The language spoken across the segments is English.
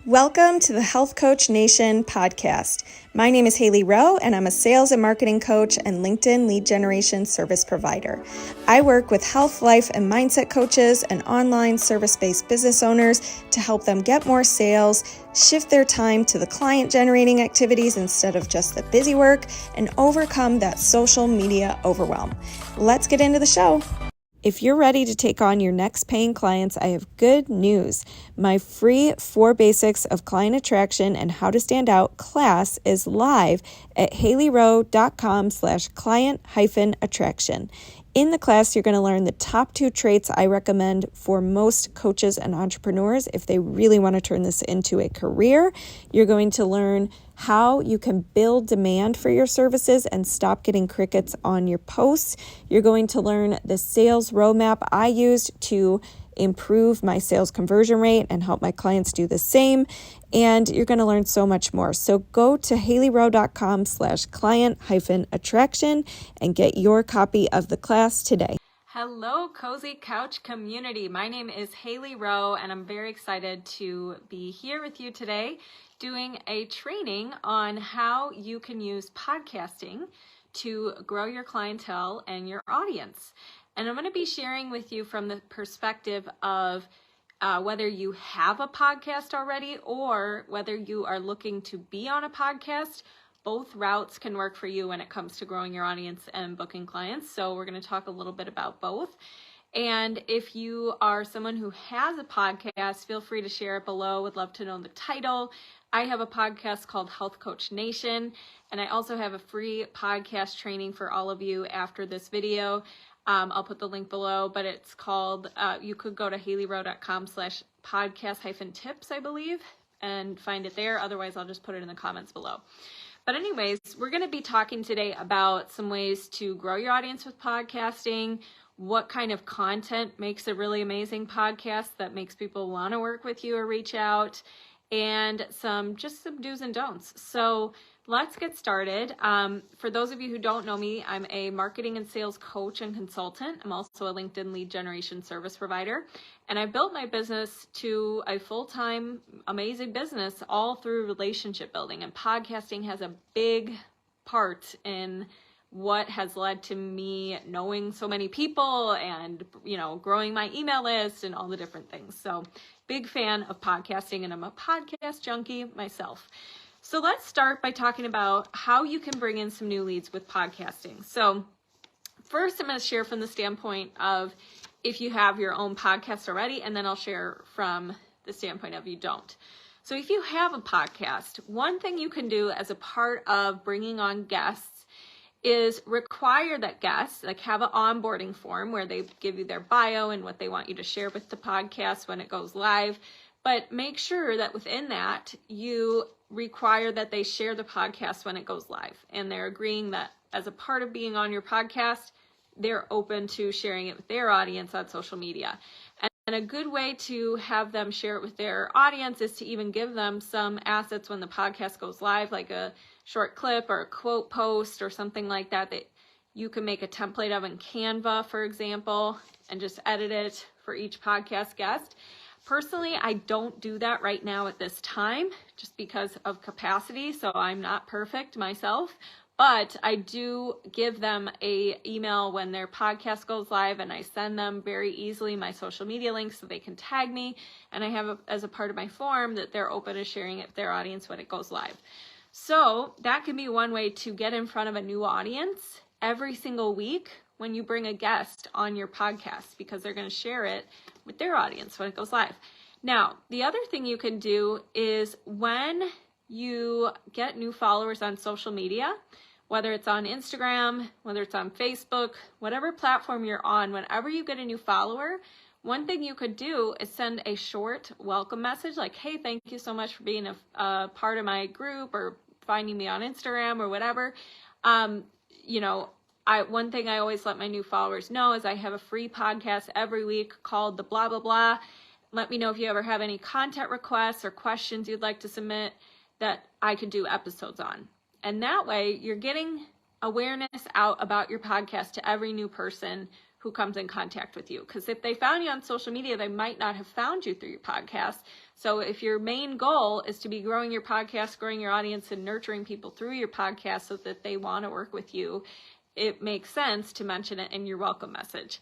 Welcome to the Health Coach Nation podcast. My name is Hailey Rowe, and I'm a sales and marketing coach and LinkedIn lead generation service provider. I work with health, life, and mindset coaches and online service-based business owners to help them get more sales, shift their time to the client-generating activities instead of just the busy work, and overcome that social media overwhelm. Let's get into the show. If you're ready to take on your next paying clients, I have good news. My free 4 Basics of Client Attraction and How to Stand Out class is live at haileyrowe.com/client-attraction. In the class, you're going to learn the top 2 traits I recommend for most coaches and entrepreneurs if they really want to turn this into a career. You're going to learn how you can build demand for your services and stop getting crickets on your posts. You're going to learn the sales roadmap I used to improve my sales conversion rate and help my clients do the same. And you're going to learn so much more. So go to haileyrowe.com/client-attraction and get your copy of the class today. Hello, Cozy Couch community. My name is Hailey Rowe, and I'm very excited to be here with you today doing a training on how you can use podcasting to grow your clientele and your audience. And I'm going to be sharing with you from the perspective of whether you have a podcast already or whether you are looking to be on a podcast. Both routes can work for you when it comes to growing your audience and booking clients. So we're going to talk a little bit about both. And if you are someone who has a podcast, feel free to share it below. Would love to know the title. I have a podcast called Health Coach Nation, and I also have a free podcast training for all of you after this video. I'll put the link below, but it's called, you could go to haileyrowe.com/podcast-tips, I believe, and find it there. Otherwise, I'll just put it in the comments below. But anyways, we're going to be talking today about some ways to grow your audience with podcasting, what kind of content makes a really amazing podcast that makes people want to work with you or reach out, and some do's and don'ts. So let's get started. For those of you who don't know me, I'm a marketing and sales coach and consultant. I'm also a LinkedIn lead generation service provider. And I built my business to a full-time, amazing business all through relationship building. And podcasting has a big part in what has led to me knowing so many people and, growing my email list and all the different things. So big fan of podcasting, and I'm a podcast junkie myself. So let's start by talking about how you can bring in some new leads with podcasting. So first, I'm going to share from the standpoint of if you have your own podcast already, and then I'll share from the standpoint of you don't. So if you have a podcast, one thing you can do as a part of bringing on guests is require that guests have an onboarding form where they give you their bio and what they want you to share with the podcast when it goes live. But make sure that within that, you require that they share the podcast when it goes live. And they're agreeing that as a part of being on your podcast, they're open to sharing it with their audience on social media. And a good way to have them share it with their audience is to even give them some assets when the podcast goes live, like a short clip or a quote post or something like that you can make a template of in Canva, for example, and just edit it for each podcast guest. Personally, I don't do that right now at this time just because of capacity, so I'm not perfect myself. But I do give them an email when their podcast goes live, and I send them very easily my social media links so they can tag me. And I have as a part of my form that they're open to sharing it with their audience when it goes live. So that can be one way to get in front of a new audience every single week when you bring a guest on your podcast, because they're going to share it with their audience when it goes live. Now, the other thing you can do is when you get new followers on social media, whether it's on Instagram, whether it's on Facebook, whatever platform you're on, whenever you get a new follower, one thing you could do is send a short welcome message like, hey, thank you so much for being a part of my group or finding me on Instagram or whatever. One thing I always let my new followers know is I have a free podcast every week called the blah, blah, blah. Let me know if you ever have any content requests or questions you'd like to submit that I could do episodes on. And that way you're getting awareness out about your podcast to every new person who comes in contact with you. Because if they found you on social media, they might not have found you through your podcast. So if your main goal is to be growing your podcast, growing your audience, and nurturing people through your podcast so that they want to work with you, it makes sense to mention it in your welcome message.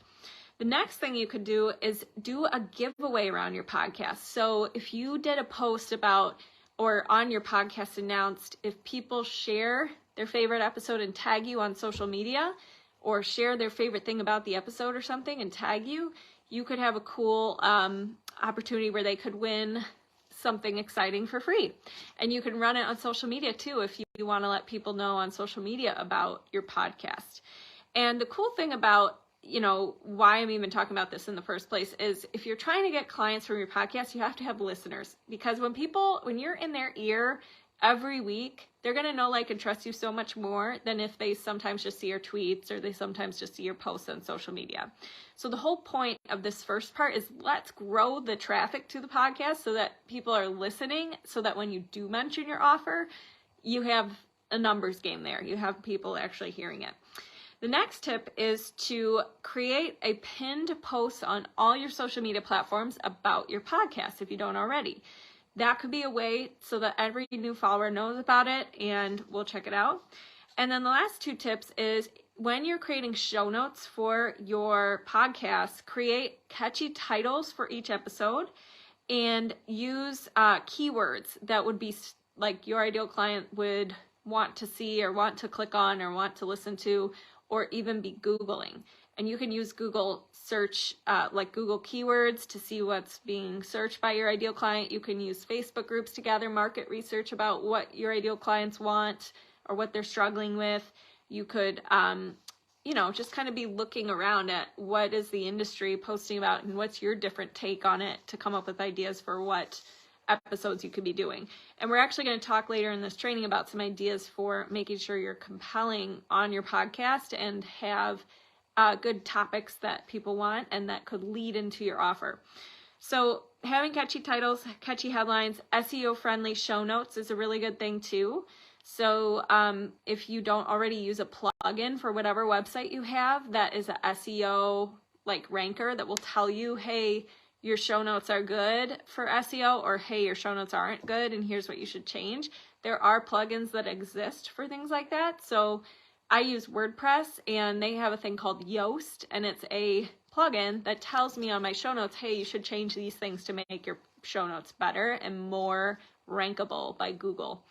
The next thing you could do is do a giveaway around your podcast. So if you did a post about, or on your podcast announced, if people share their favorite episode and tag you on social media, or share their favorite thing about the episode or something and tag you, you could have a cool opportunity where they could win something exciting for free. And you can run it on social media too if you want to let people know on social media about your podcast. And the cool thing about, why I'm even talking about this in the first place is if you're trying to get clients from your podcast, you have to have listeners. Because when you're in their ear every week, they're going to know, like, and trust you so much more than if they sometimes just see your tweets or they sometimes just see your posts on social media. So the whole point of this first part is let's grow the traffic to the podcast so that people are listening, so that when you do mention your offer, you have a numbers game there. You have people actually hearing it. The next tip is to create a pinned post on all your social media platforms about your podcast if you don't already. That could be a way so that every new follower knows about it and will check it out. And then the last two tips is when you're creating show notes for your podcast, create catchy titles for each episode and use keywords that would be like your ideal client would want to see or want to click on or want to listen to, or even be Googling. And you can use Google search, like Google keywords, to see what's being searched by your ideal client. You can use Facebook groups to gather market research about what your ideal clients want or what they're struggling with. You could, just kind of be looking around at what is the industry posting about and what's your different take on it to come up with ideas for what episodes you could be doing. And we're actually going to talk later in this training about some ideas for making sure you're compelling on your podcast and have good topics that people want and that could lead into your offer. So having catchy titles, catchy headlines, SEO friendly show notes is a really good thing too. So if you don't already use a plugin for whatever website you have that is a SEO like ranker that will tell you, hey, your show notes are good for SEO, or hey, your show notes aren't good and here's what you should change. There are plugins that exist for things like that. So I use WordPress and they have a thing called Yoast, and it's a plugin that tells me on my show notes, hey, you should change these things to make your show notes better and more rankable by Google.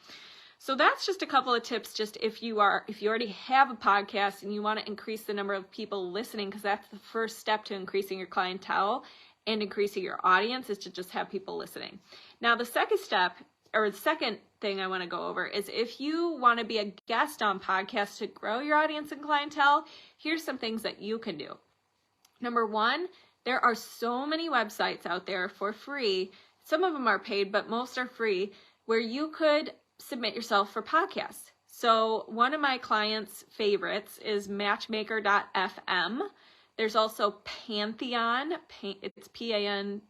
So that's just a couple of tips, just if you already have a podcast and you want to increase the number of people listening, because that's the first step to increasing your clientele and increasing your audience, is to just have people listening. Now, the second step, or the second thing I want to go over, is if you want to be a guest on podcasts to grow your audience and clientele, here's some things that you can do. Number one, there are so many websites out there for free. Some of them are paid, but most are free, where you could submit yourself for podcasts. So one of my clients' favorites is matchmaker.fm. There's also Pantheon, it's Pantheon.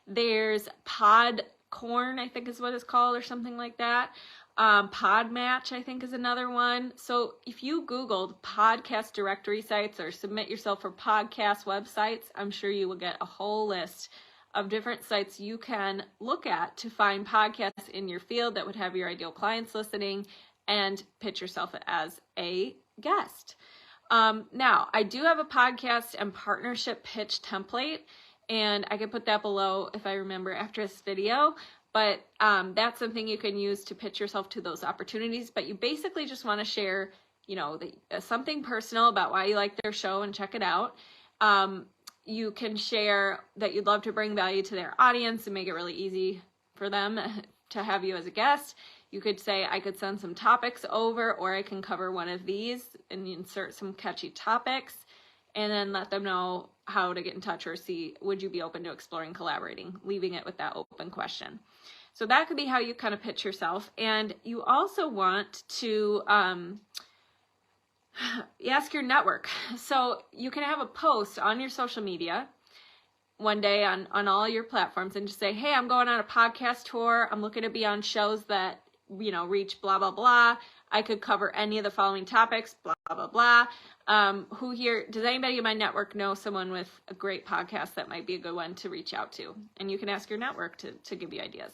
There's Podcorn, I think is what it's called, or something like that. Podmatch, I think, is another one. So if you Googled podcast directory sites or submit yourself for podcast websites, I'm sure you will get a whole list of different sites you can look at to find podcasts in your field that would have your ideal clients listening and pitch yourself as a guest. Now, I do have a podcast and partnership pitch template, and I can put that below if I remember after this video, but that's something you can use to pitch yourself to those opportunities. But you basically just want to share, something personal about why you like their show and check it out. You can share that you'd love to bring value to their audience and make it really easy for them to have you as a guest. You could say, I could send some topics over, or I can cover one of these, and insert some catchy topics, and then let them know how to get in touch or see, would you be open to exploring collaborating, leaving it with that open question. So that could be how you kind of pitch yourself. And you also want to ask your network. So you can have a post on your social media one day on all your platforms and just say, hey, I'm going on a podcast tour. I'm looking to be on shows that reach blah, blah, blah. I could cover any of the following topics, blah, blah, blah. Who here, does anybody in my network know someone with a great podcast that might be a good one to reach out to? And you can ask your network to give you ideas.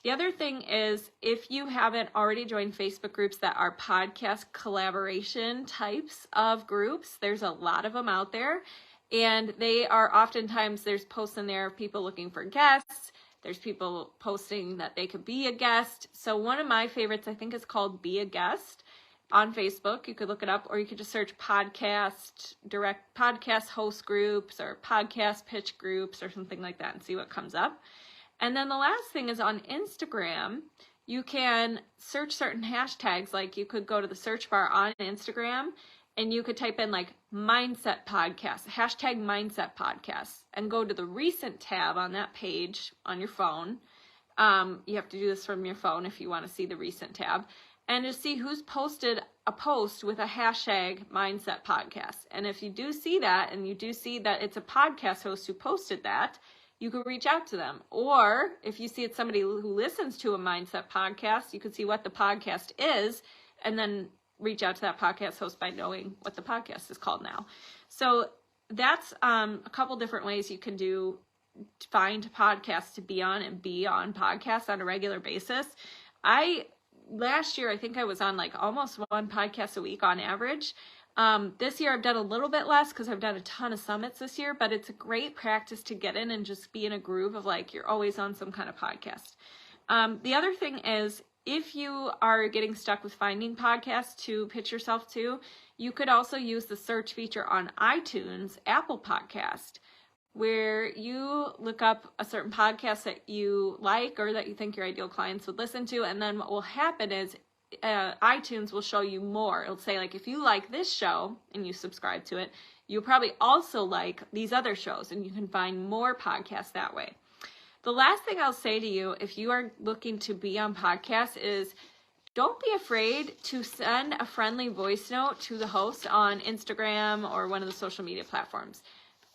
The other thing is, if you haven't already joined Facebook groups that are podcast collaboration types of groups, there's a lot of them out there. And they are oftentimes, there's posts in there of people looking for guests. There's people posting that they could be a guest. So one of my favorites, I think, is called Be a Guest on Facebook. You could look it up, or you could just search podcast host groups or podcast pitch groups or something like that and see what comes up. And then the last thing is on Instagram, you can search certain hashtags. Like you could go to the search bar on Instagram and you could type in like mindset podcast, hashtag mindset podcast, and go to the recent tab on that page on your phone. You have to do this from your phone if you want to see the recent tab, and just see who's posted a post with a hashtag mindset podcast. And if you do see that, and you do see that it's a podcast host who posted that, you could reach out to them. Or if you see it's somebody who listens to a mindset podcast, you could see what the podcast is and then reach out to that podcast host by knowing what the podcast is called now. So that's a couple different ways you can find podcasts to be on and be on podcasts on a regular basis. Last year, I think I was on like almost one podcast a week on average. This year I've done a little bit less because I've done a ton of summits this year, but it's a great practice to get in and just be in a groove of like, you're always on some kind of podcast. The other thing is, if you are getting stuck with finding podcasts to pitch yourself to, you could also use the search feature on iTunes, Apple Podcast, where you look up a certain podcast that you like or that you think your ideal clients would listen to. And then what will happen is iTunes will show you more. It'll say like, if you like this show and you subscribe to it, you'll probably also like these other shows, and you can find more podcasts that way. The last thing I'll say to you, if you are looking to be on podcasts, is don't be afraid to send a friendly voice note to the host on Instagram or one of the social media platforms.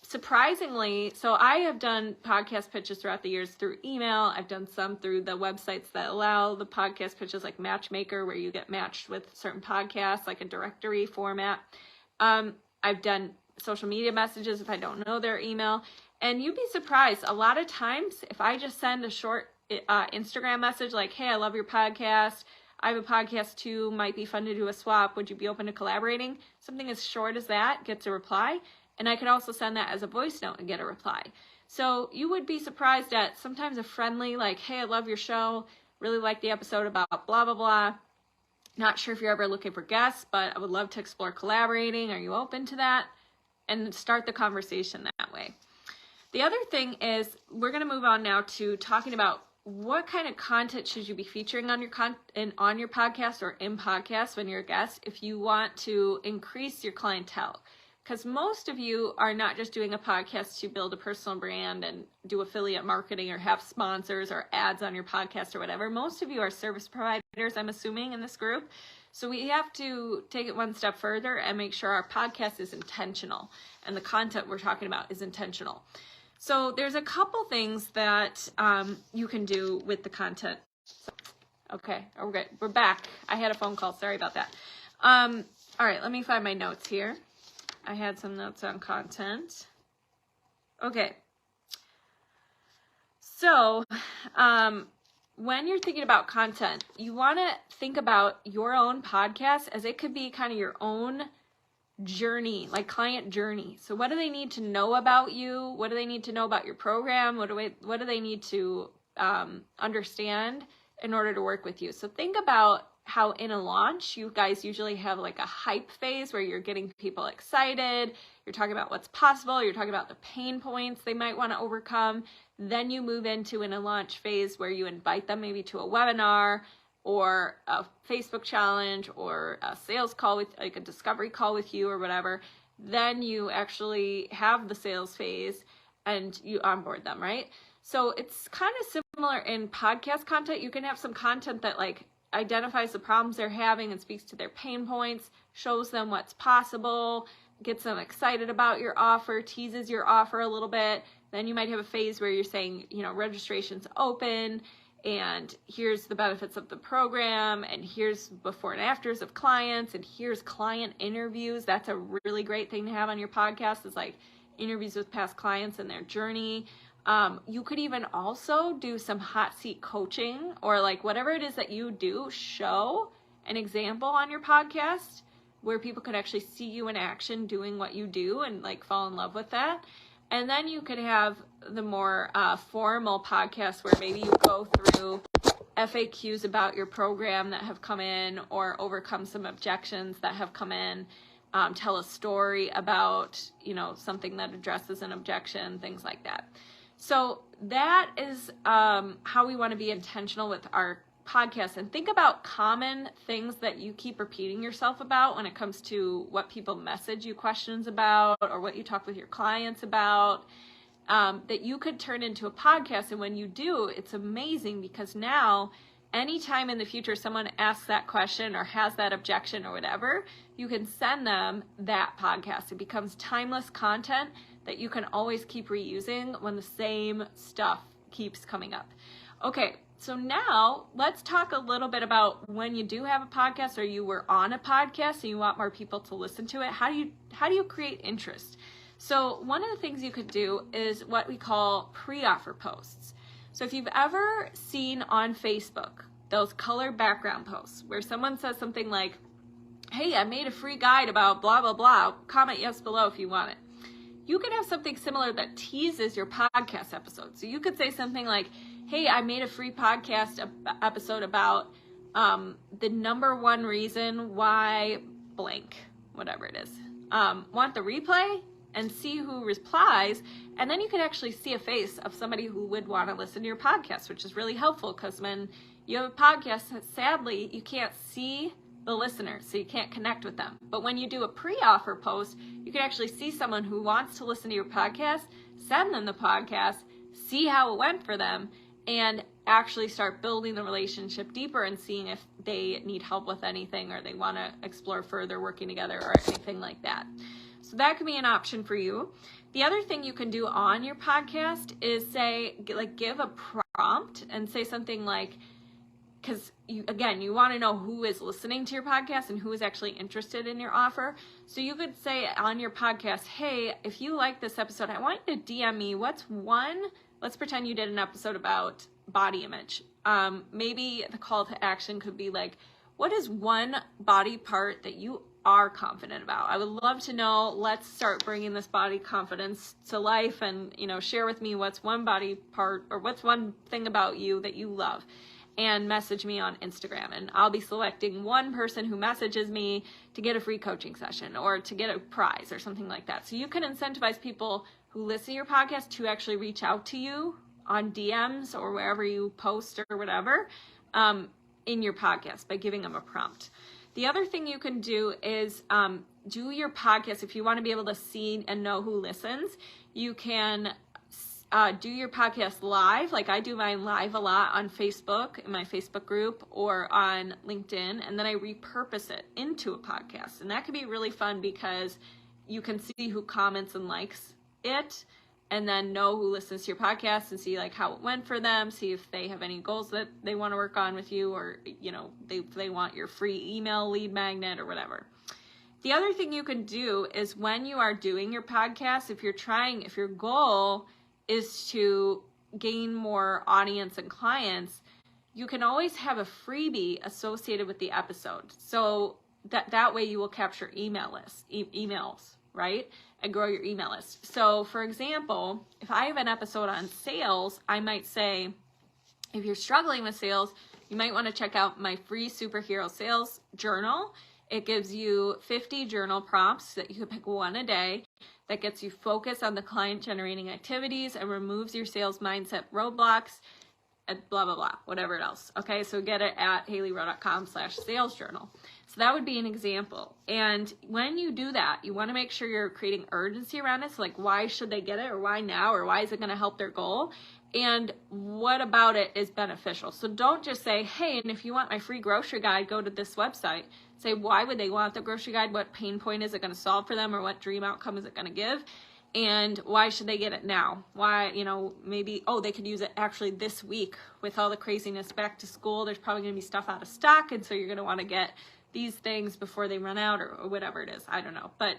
Surprisingly, so I have done podcast pitches throughout the years through email. I've done some through the websites that allow the podcast pitches, like Matchmaker, where you get matched with certain podcasts, like a directory format. I've done social media messages if I don't know their email. And you'd be surprised. A lot of times, if I just send a short Instagram message like, hey, I love your podcast. I have a podcast too. Might be fun to do a swap. Would you be open to collaborating? Something as short as that gets a reply. And I could also send that as a voice note and get a reply. So you would be surprised at sometimes a friendly, like, hey, I love your show. Really like the episode about blah, blah, blah. Not sure if you're ever looking for guests, but I would love to explore collaborating. Are you open to that? And start the conversation that way. The other thing is, we're going to move on now to talking about what kind of content should you be featuring on your podcast or in podcasts when you're a guest if you want to increase your clientele. Because most of you are not just doing a podcast to build a personal brand and do affiliate marketing or have sponsors or ads on your podcast or whatever. Most of you are service providers, I'm assuming, in this group. So we have to take it one step further and make sure our podcast is intentional and the content we're talking about is intentional. So there's a couple things that you can do with the content. Okay, we're back. I had a phone call. Sorry about that. All right, let me find my notes here. I had some notes on content. Okay. So when you're thinking about content, you want to think about your own podcast as it could be kind of your own journey, like client journey. So what do they need to know about you? What do they need to know about your program? What do they need to understand in order to work with you? So think about how in a launch, you guys usually have like a hype phase where you're getting people excited. You're talking about what's possible. You're talking about the pain points they might want to overcome. Then you move into in a launch phase where you invite them maybe to a webinar or a Facebook challenge or a sales call with like a discovery call with you or whatever. Then you actually have the sales phase and you onboard them, right? So it's kind of similar in podcast content. You can have some content that like identifies the problems they're having and speaks to their pain points, shows them what's possible, gets them excited about your offer, teases your offer a little bit. Then you might have a phase where you're saying, registration's open and here's the benefits of the program, and here's before and afters of clients, and here's client interviews. That's a really great thing to have on your podcast, is like interviews with past clients and their journey. You could even also do some hot seat coaching, or like whatever it is that you do, show an example on your podcast where people could actually see you in action doing what you do and like fall in love with that. And then you could have the more formal podcast where maybe you go through FAQs about your program that have come in, or overcome some objections that have come in, tell a story about, something that addresses an objection, things like that. So that is how we want to be intentional with our podcast, and think about common things that you keep repeating yourself about when it comes to what people message you questions about, or what you talk with your clients about, that you could turn into a podcast. And when you do, it's amazing, because now anytime in the future someone asks that question or has that objection or whatever, you can send them that podcast. It becomes timeless content that you can always keep reusing when the same stuff keeps coming up. Okay, so now let's talk a little bit about when you do have a podcast, or you were on a podcast and you want more people to listen to it. How do you create interest? So one of the things you could do is what we call pre-offer posts. So if you've ever seen on Facebook those color background posts where someone says something like, hey, I made a free guide about blah, blah, blah, comment yes below if you want it. You could have something similar that teases your podcast episode. So you could say something like, hey, I made a free podcast episode about the number one reason why blank, whatever it is. Want the replay? And see who replies. And then you can actually see a face of somebody who would want to listen to your podcast, which is really helpful, because when you have a podcast, sadly, you can't see the listeners, so you can't connect with them. But when you do a pre-offer post, you can actually see someone who wants to listen to your podcast, send them the podcast, see how it went for them, and actually start building the relationship deeper and seeing if they need help with anything, or they want to explore further working together, or anything like that. So that could be an option for you. The other thing you can do on your podcast is give a prompt and say something like, because you want to know who is listening to your podcast and who is actually interested in your offer. So you could say on your podcast, hey, if you like this episode, I want you to DM me let's pretend you did an episode about body image. Maybe the call to action could be like, what is one body part that you are confident about? I would love to know. Let's start bringing this body confidence to life, and share with me what's one body part, or what's one thing about you that you love, and message me on Instagram, and I'll be selecting one person who messages me to get a free coaching session, or to get a prize, or something like that. So you can incentivize people who listen to your podcast to actually reach out to you on DMs or wherever you post or whatever in your podcast by giving them a prompt. The other thing you can do is do your podcast. If you want to be able to see and know who listens, you can do your podcast live. Like I do mine live a lot on Facebook, in my Facebook group, or on LinkedIn, and then I repurpose it into a podcast. And that can be really fun, because you can see who comments and likes it, and then know who listens to your podcast, and see like how it went for them, see if they have any goals that they want to work on with you, or they want your free email lead magnet or whatever. The other thing you can do is, when you are doing your podcast, if your goal is to gain more audience and clients, you can always have a freebie associated with the episode. So that way you will capture emails, right? And grow your email list. So for example, if I have an episode on sales, I might say, if you're struggling with sales, you might want to check out my free superhero sales journal. It gives you 50 journal prompts that you can pick one a day, that gets you focused on the client generating activities and removes your sales mindset roadblocks, and blah, blah, blah, whatever else. Okay, so get it at haileyrowe.com/sales journal. So that would be an example. And when you do that, you want to make sure you're creating urgency around it. So like, why should they get it, or why now, or why is it going to help their goal? And what about it is beneficial? So don't just say, hey, and if you want my free grocery guide, go to this website. Say, why would they want the grocery guide? What pain point is it going to solve for them, or what dream outcome is it going to give? And why should they get it now? Why, maybe, they could use it actually this week with all the craziness back to school. There's probably going to be stuff out of stock. And so you're going to want to get these things before they run out or whatever it is. I don't know. But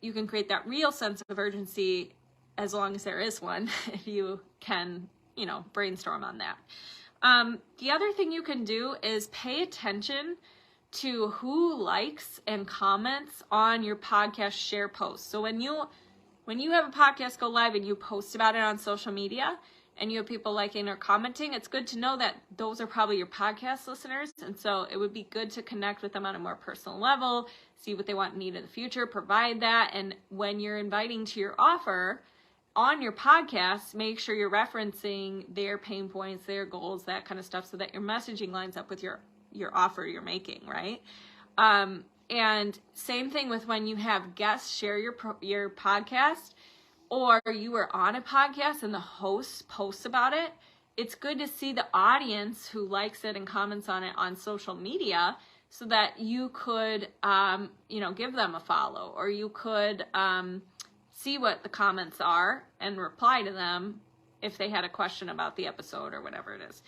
you can create that real sense of urgency as long as there is one, if you can, brainstorm on that. The other thing you can do is pay attention to who likes and comments on your podcast share posts. So when you have a podcast go live and you post about it on social media and you have people liking or commenting, it's good to know that those are probably your podcast listeners. And so it would be good to connect with them on a more personal level, see what they want and need in the future, provide that. And when you're inviting to your offer on your podcast, make sure you're referencing their pain points, their goals, that kind of stuff, so that your messaging lines up with your offer you're making, right? And same thing with when you have guests share your podcast, or you are on a podcast and the host posts about it. It's good to see the audience who likes it and comments on it on social media, so that you could, give them a follow, or you could see what the comments are and reply to them if they had a question about the episode or whatever it is.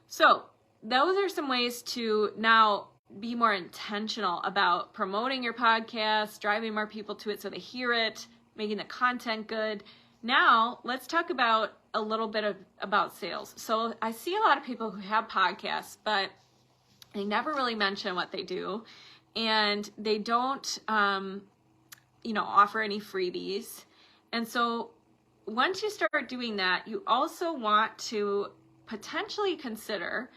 So those are some ways to now be more intentional about promoting your podcast, driving more people to it so they hear it, making the content good. Now, let's talk about a little bit about sales. So I see a lot of people who have podcasts, but they never really mention what they do, and they don't, offer any freebies. And so once you start doing that, you also want to potentially consider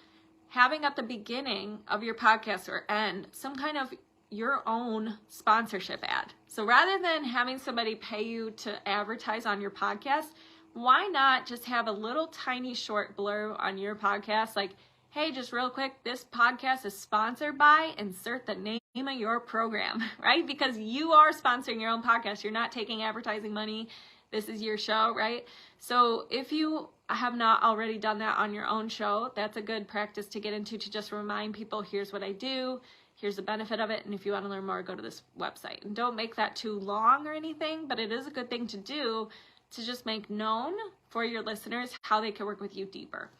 having at the beginning of your podcast or end some kind of your own sponsorship ad. So rather than having somebody pay you to advertise on your podcast, why not just have a little tiny short blurb on your podcast like, hey, just real quick, this podcast is sponsored by, insert the name of your program, right? Because you are sponsoring your own podcast. You're not taking advertising money. This is your show, right? So if you have not already done that on your own show, that's a good practice to get into, to just remind people, here's what I do, here's the benefit of it, and if you want to learn more, go to this website. And don't make that too long or anything, but it is a good thing to do to just make known for your listeners how they can work with you deeper.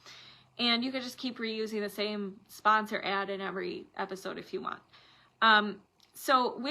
And you can just keep reusing the same sponsor ad in every episode if you want. So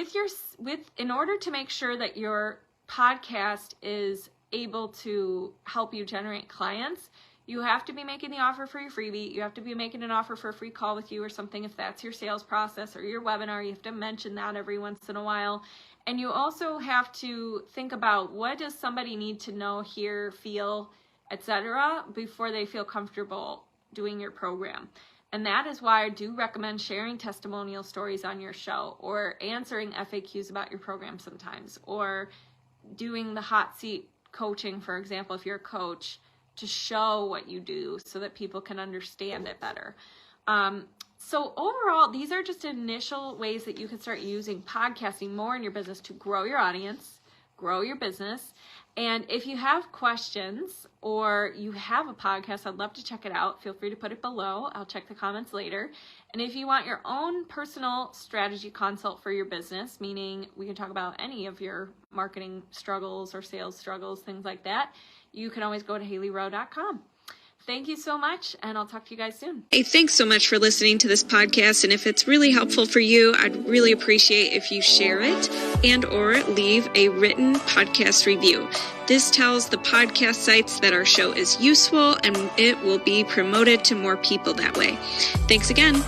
in order to make sure that your podcast is able to help you generate clients, you have to be making the offer for your freebie. You have to be making an offer for a free call with you or something. If that's your sales process or your webinar, you have to mention that every once in a while. And you also have to think about, what does somebody need to know, hear, feel, etc., before they feel comfortable doing your program. And that is why I do recommend sharing testimonial stories on your show, or answering FAQs about your program sometimes, or doing the hot seat coaching, for example, if you're a coach, to show what you do so that people can understand it better. So overall, these are just initial ways that you can start using podcasting more in your business to grow your audience, grow your business. And if you have questions or you have a podcast, I'd love to check it out. Feel free to put it below. I'll check the comments later. And if you want your own personal strategy consult for your business, meaning we can talk about any of your marketing struggles or sales struggles, things like that, you can always go to HaileyRowe.com. Thank you so much, and I'll talk to you guys soon. Hey, thanks so much for listening to this podcast. And if it's really helpful for you, I'd really appreciate if you share it and or leave a written podcast review. This tells the podcast sites that our show is useful, and it will be promoted to more people that way. Thanks again.